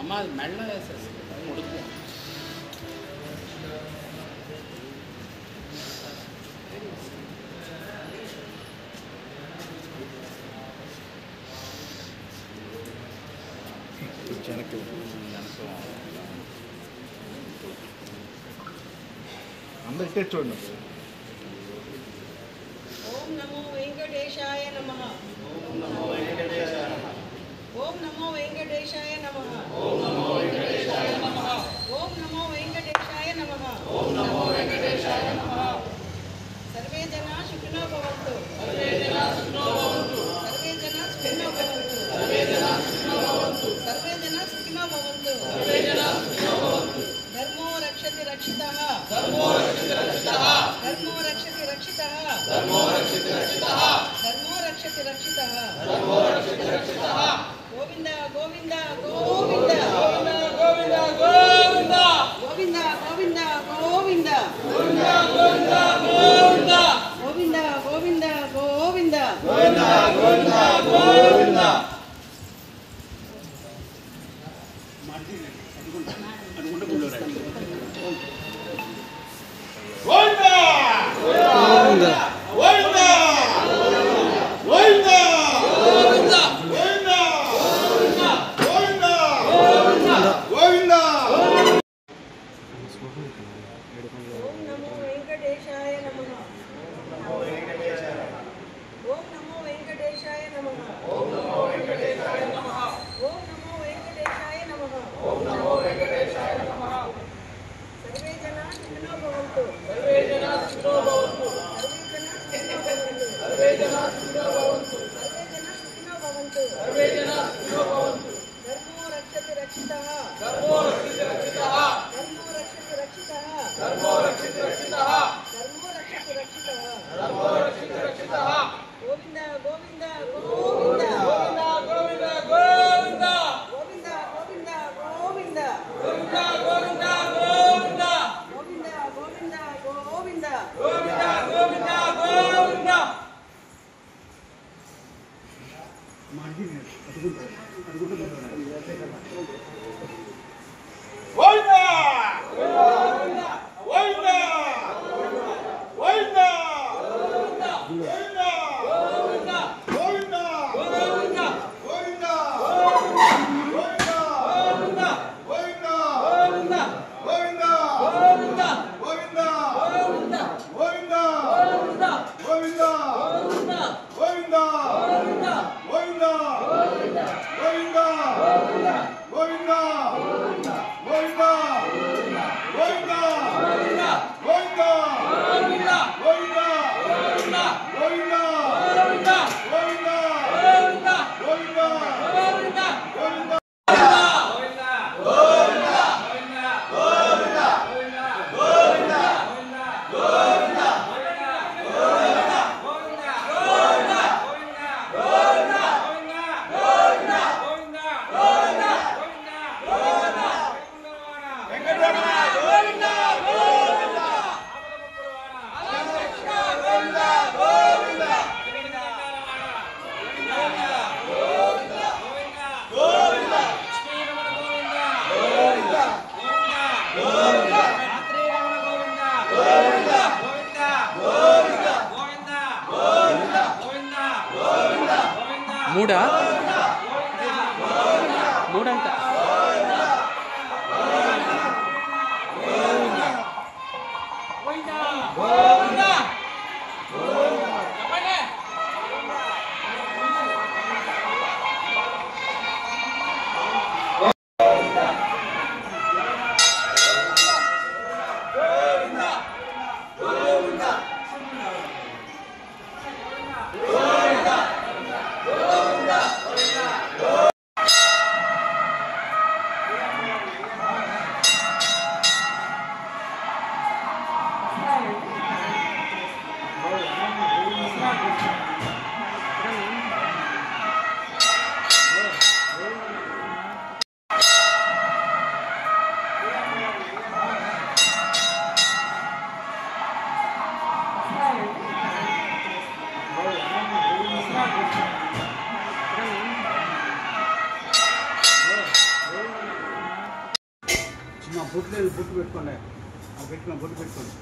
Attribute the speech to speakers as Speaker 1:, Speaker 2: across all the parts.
Speaker 1: అమ్మ మెడలో వేసేసి ఉడుకు
Speaker 2: అందరికీ చూడండి.
Speaker 3: ఓం నమో వెంకటేశాయ నమః. ఓం నమో వెంకటేశాయ నమః. ఓం నమో వెంకటేశాయ నమః. ఓం నమో వెంకటేశాయ నమః. ఓం నమో వెంకటేశాయ నమః. ఓం నమో వెంకటేశాయ నమః. సర్వే జనా సుఖినో భవంతు. సర్వే జనా సుఖినో భవంతు. సర్వే జనా సుఖినో భవంతు. సర్వే జనా సుఖినో భవంతు. సర్వే జనా సుఖినో భవంతు. సర్వే జనా సుఖినో భవంతు. ధర్మో రక్షతి రక్షితః. ధర్మో రక్షతి రక్షితః. ధర్మో రక్షతి రక్షితః. ధర్మో రక్షతి రక్షితః. ధర్మో రక్షతి రక్షితః. ధర్మో రక్షతి రక్షితః. గోవింద గోవింద గోవింద గోవింద గోవింద గోవింద గోవింద గోవింద గోవింద గోవింద గోవింద గోవింద గోవింద గోవింద గోవింద గోవింద గోవింద గోవింద
Speaker 1: మూడా మూడంట
Speaker 2: బుట్టు పెట్టుకోండి పెట్టుకోండి బుట్టు పెట్టుకోండి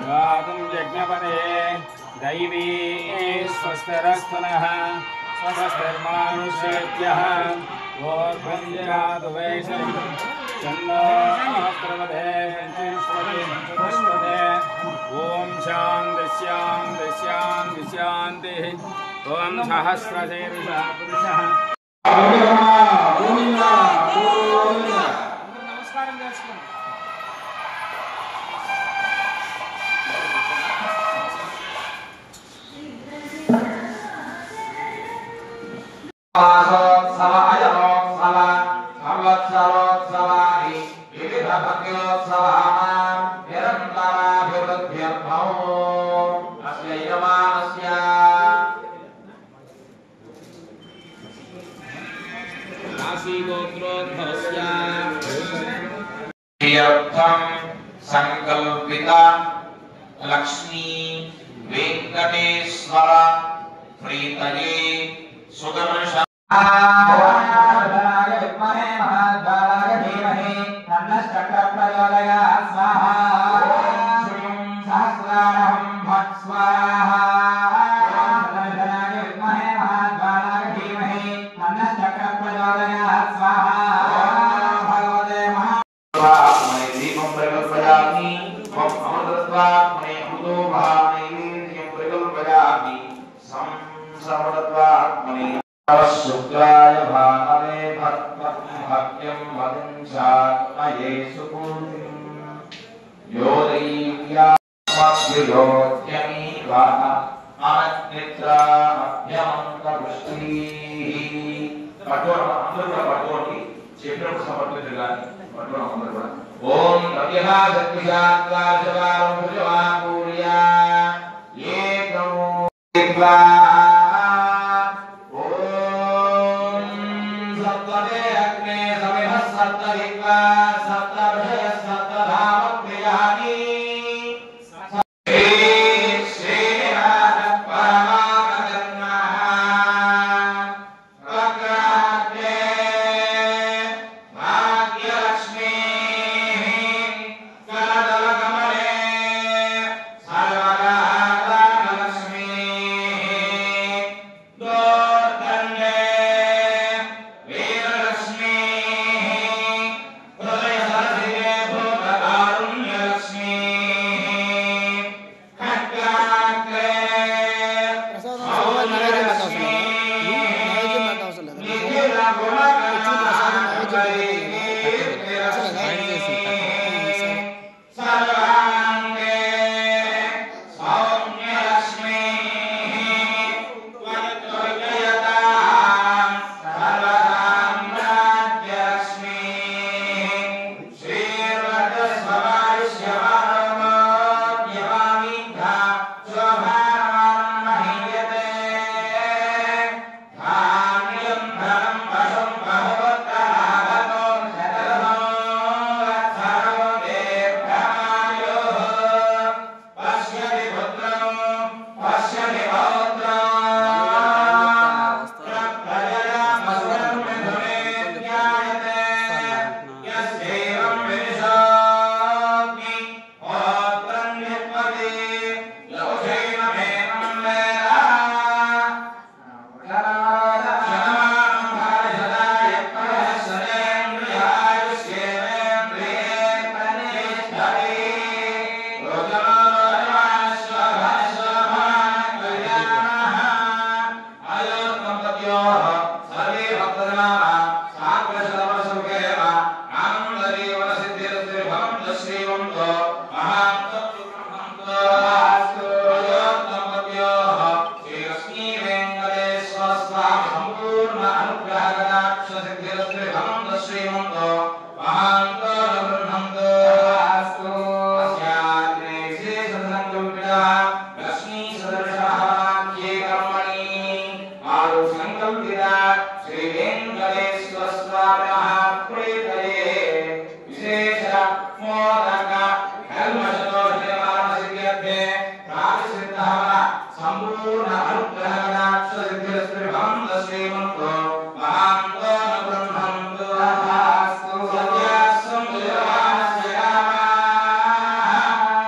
Speaker 4: गातुं यज्ञपते दैवी स्वस्तिरस्तनः स्वस्तिर्मानुष्येभ्यः ओर्भञ्जातु वैशं चन्नो प्रवदे पुष्पदे ॐ शान्ति शान्ति शान्ति शान्तिः ॐ सहस्रशीर्षः पुरुषः नमस्कारं చేసుకోండి
Speaker 5: संकल्पिता लक्ष्मी वेंकटेश्वर प्रीतये सुदर्शन शुक्लाय भानवे भक्त्यं वदिंशात्मये सुपूर्तिं योदैव्यास्मद्योत्यमीवः अनग्नित्राभ्यमन्तवृष्टिः पठोरमि చెప్పినప్పుడు సమర్పించగాని పట్టుకోవడం అందరూ కూడా ఓం రవిహా సత్యశాంతాశవారం భుజవాకూర్యా ఏకం దిక్వా ఓం సప్తదే అగ్నే సమిధ సప్తదిక్వా సప్తభయ సప్తధామ ప్రియాని సంపూర్ణ అనుగ్రహ సిద్ధిరస్త్రిభం శ్రీమంతో మహాంతో బ్రహ్మంతో ఆస్తు సత్యాస్సం జయవానస్య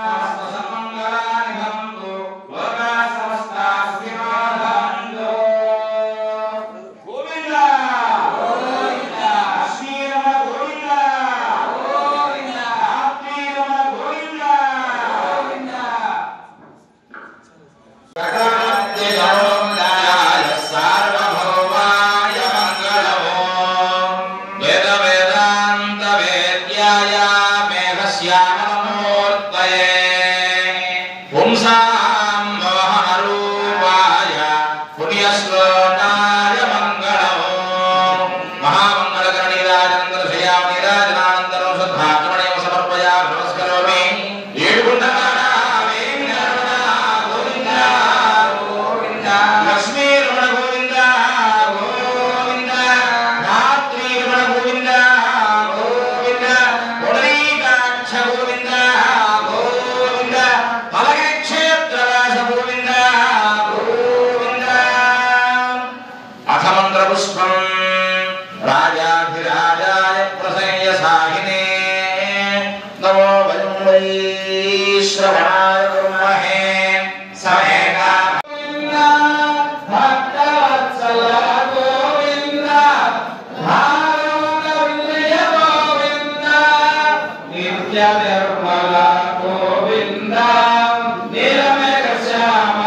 Speaker 5: సమస్త సన్మంగళాని భవంతు లోకా సమస్తా సుఖినో భవంతు గోవింద గోవింద శ్రీరమణ గోవింద గోవింద శ్రీరమణ గోవింద గోవింద సకలమధ్యయోగాయ సార్వభౌమాయ మంగళం వేద వేదాంత వేద్యాయ మేఘశ్యామలమూర్తయే పుంసాం మోహనరూపాయ పుణ్యశ్లోకాయ మంగళం మహామంగళకరణీరాజనందర శ్రీయామనీరాజనానందరం శుద్ధాచమణీయం సమర్పయామి నమస్కరోమి ఏడుగుండమాన లక్ష్మీ రమణ గోవింద గోవింద ధాత్రీ రమణ గోవింద గోవింద పుండరీకాక్ష గోవింద గోవింద పలగి క్షేత్రవాస గోవింద గోవింద అథ మంత్ర పుష్పం రాజాధిరాజాయ ప్రసయ్య సాహినే నమో వయం వై శ్రవణాయ కుర్మహే సమేతా భక్తవత్సల గోవింద భాగవత విజయ గోవింద నిత్య నిర్మల గోవింద నీలమేఘ శ్యామ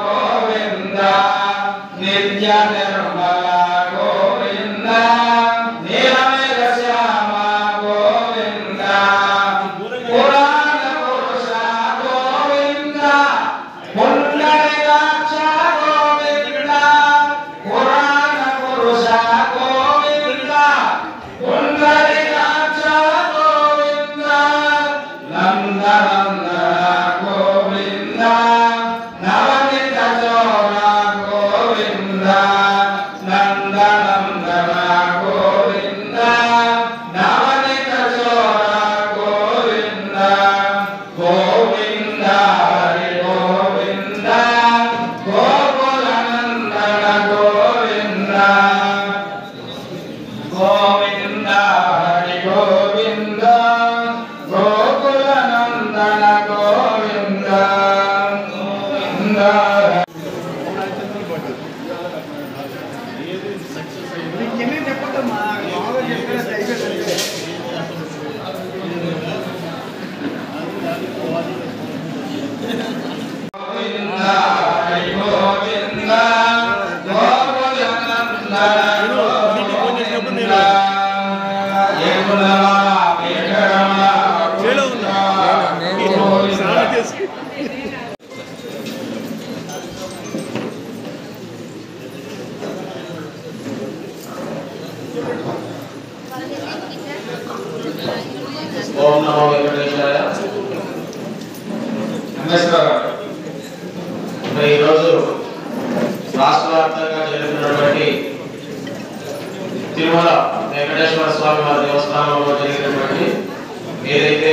Speaker 5: గోవింద నిత్య నిర్మల గోవింద నీలమేఘ శ్యామ గోవింద పురాణ పురుష గోవింద పుండరీకాక్ష గోవింద పురాణ పురుష గోవింద పుండరీకాక్ష గోవింద నందనందన గోవింద నవనిత చోర గోవింద నందనందన గోవింద నవనిత చోర గోవింద గోవింద హరి గోవింద గోకులనందన గోవింద గోవింద హరి గోవింద గోకులనందన గోవింద గోవింద
Speaker 2: ఎన్ని చెప్పద్దమ్మా బాగా చెప్పిన అయిపోయింది
Speaker 5: గోవింద హరి గోవింద గోకులనందన గోవింద ఏకులమా ఏకరమా ఓం నమో వెంకటేశాయ. నమస్కారం. ఈరోజు రాష్ట్ర వ్యాప్తంగా జరుగుతున్నటువంటి తిరుమల వెంకటేశ్వర స్వామి వారి దేవస్థానంలో జరిగినటువంటి ఏదైతే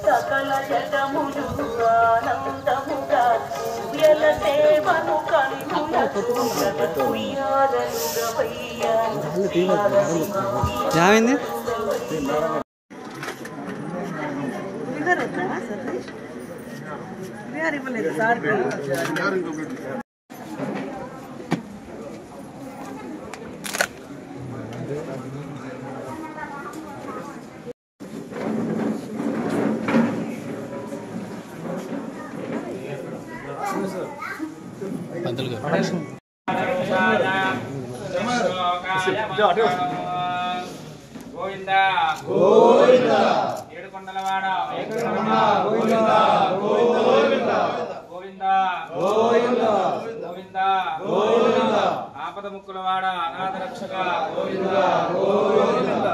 Speaker 6: సకల జగములు ఆనందముగా ఊయల సేవను కన్నులకు ఉయ్యాలలుగా వయ్యా
Speaker 2: ఏమైంది
Speaker 1: పంతులు గారు
Speaker 4: గోవింద గోవింద ఏడుకొండలవాడ గోవింద గోవింద గోవింద గోవింద గోవింద గోవింద ఆపద ముక్కులవాడ అనాథ రక్షక గోవింద గోవింద